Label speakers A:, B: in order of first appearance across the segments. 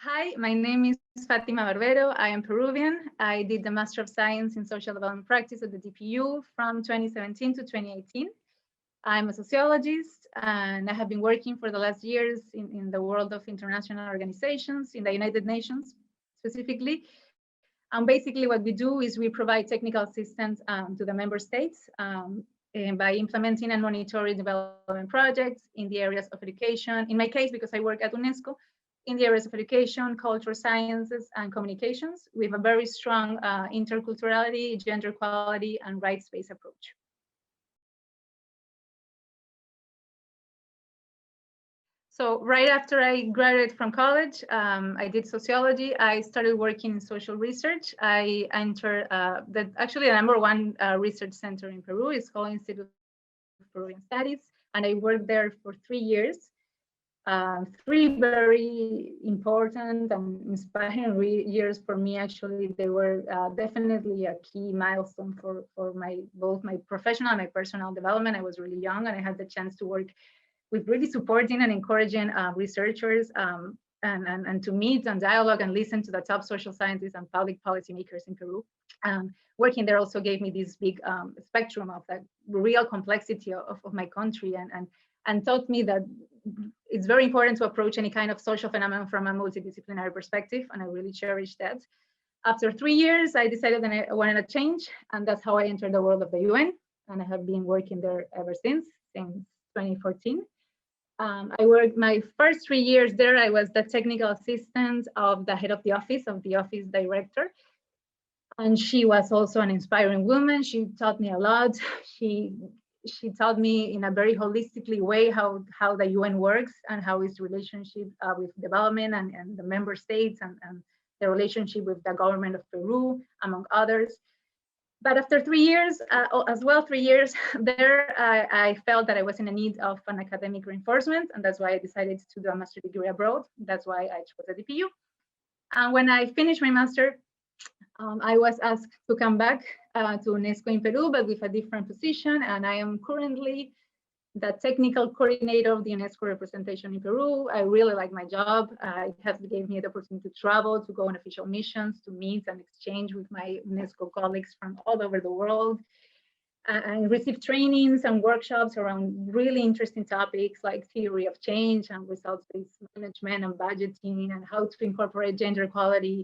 A: Hi, my name is Fátima Barbero. I am Peruvian. I did the Master of Science in Social Development Practice at the DPU from 2017 to 2018. I'm a sociologist, and I have been working for the last years in the world of international organizations, in the United Nations specifically. And basically what we do is we provide technical assistance to the member states by implementing and monitoring development projects in the areas of education. In my case, because I work at UNESCO, in the areas of education, cultural sciences, and communications, with a very strong interculturality, gender equality, and rights-based approach. So right after I graduated from college, I did sociology. I started working in social research. I entered actually the #1 research center in Peru. It's called Institute of Peruvian Studies. And I worked there for 3 years. 3 very important and inspiring years for me. Actually, they were definitely a key milestone for both my professional and my personal development. I was really young and I had the chance to work with really supporting and encouraging researchers and to meet and dialogue and listen to the top social scientists and public policy makers in Peru. Working there also gave me this big spectrum of the real complexity of my country and taught me that it's very important to approach any kind of social phenomenon from a multidisciplinary perspective, and I really cherish that. After 3 years, I decided that I wanted to change, and that's how I entered the world of the UN, and I have been working there ever since 2014. I worked my first 3 years there. I was the technical assistant of the head of the office director. And she was also an inspiring woman. She taught me a lot. She taught me in a very holistically way how the UN works and how its relationship with development and the member states and the relationship with the government of Peru, among others. But after 3 years, as well, 3 years there, I felt that I was in a need of an academic reinforcement, and that's why I decided to do a master's degree abroad. That's why I chose the DPU. And when I finished my master, I was asked to come back to UNESCO in Peru, but with a different position, and I am currently the technical coordinator of the UNESCO representation in Peru. I really like my job. It has gave me the opportunity to travel, to go on official missions, to meet and exchange with my UNESCO colleagues from all over the world, and receive trainings and workshops around really interesting topics like theory of change and results-based management and budgeting, and how to incorporate gender equality,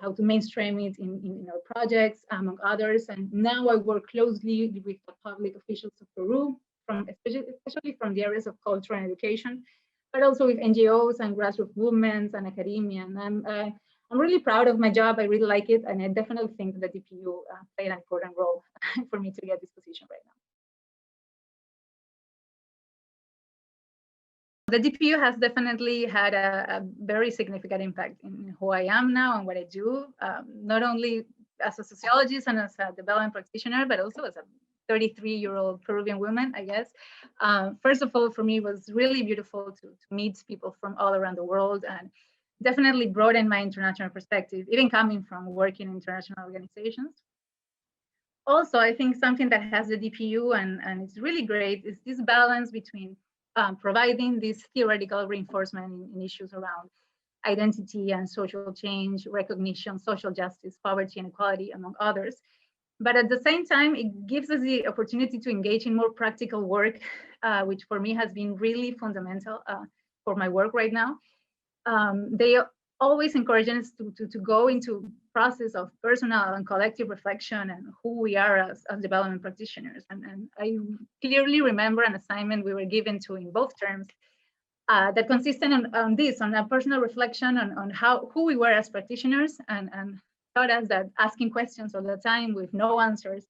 A: how to mainstream it in our projects, among others. And now I work closely with the public officials of Peru, especially from the areas of culture and education, but also with NGOs and grassroots movements and academia. And I'm really proud of my job. I really like it. And I definitely think that the DPU played an important role for me to get this position right now. The DPU has definitely had a very significant impact in who I am now and what I do, not only as a sociologist and as a development practitioner, but also as a 33-year-old Peruvian woman, I guess. First of all, for me, it was really beautiful to meet people from all around the world and definitely broaden my international perspective, even coming from working in international organizations. Also, I think something that has the DPU and it's really great is this balance between providing this theoretical reinforcement in issues around identity and social change, recognition, social justice, poverty and equality, among others. But at the same time, it gives us the opportunity to engage in more practical work, which for me has been really fundamental for my work right now. They always encourage us to go into process of personal and collective reflection and who we are as development practitioners. And I clearly remember an assignment we were given to in both terms that consisted on this, on a personal reflection on who we were as practitioners, and taught us that asking questions all the time with no answers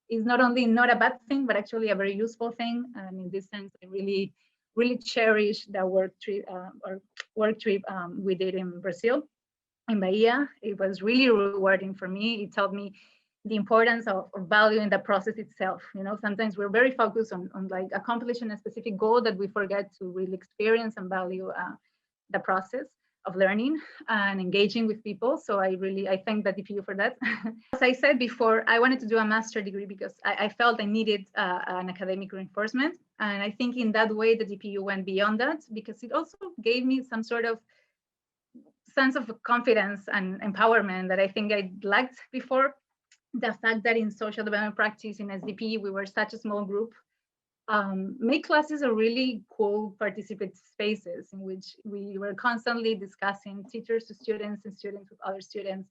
A: is not only not a bad thing, but actually a very useful thing. And in this sense, I really cherish the work trip we did in Brazil, in Bahia. It was really rewarding for me. It taught me the importance of valuing the process itself. You know, sometimes we're very focused on like accomplishing a specific goal that we forget to really experience and value the process of learning and engaging with people. So I thank the DPU for that. As I said before, I wanted to do a master's degree because I felt I needed an academic reinforcement. And I think in that way, the DPU went beyond that, because it also gave me some sort of sense of confidence and empowerment that I think I lacked before. The fact that in social development practice in SDP, we were such a small group, make classes a really cool participant spaces in which we were constantly discussing, teachers to students and students with other students.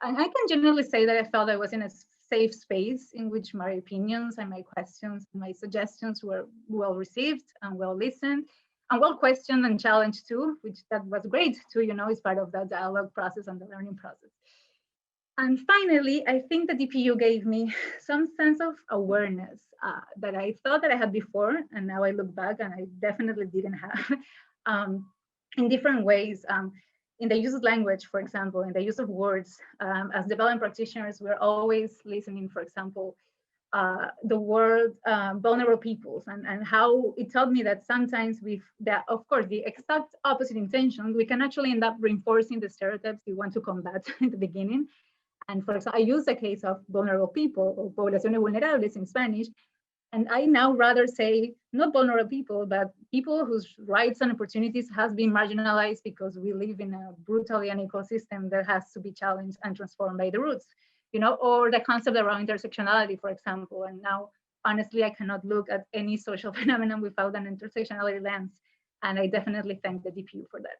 A: And I can generally say that I felt I was in a safe space in which my opinions and my questions and my suggestions were well received and well listened and well questioned and challenged too, which that was great too, you know, it's part of the dialogue process and the learning process. And finally, I think the DPU gave me some sense of awareness that I thought that I had before, and now I look back and I definitely didn't have, in different ways. In the use of language, for example, in the use of words, as development practitioners, we're always listening, for example, the word vulnerable peoples, and how it taught me that sometimes with that, of course, the exact opposite intention, we can actually end up reinforcing the stereotypes we want to combat in the beginning. And for example, I use the case of vulnerable people or poblaciones vulnerables in Spanish. And I now rather say not vulnerable people, but people whose rights and opportunities has been marginalized because we live in a brutally unequal system that has to be challenged and transformed by the roots, you know, or the concept around intersectionality, for example. And now, honestly, I cannot look at any social phenomenon without an intersectionality lens. And I definitely thank the DPU for that.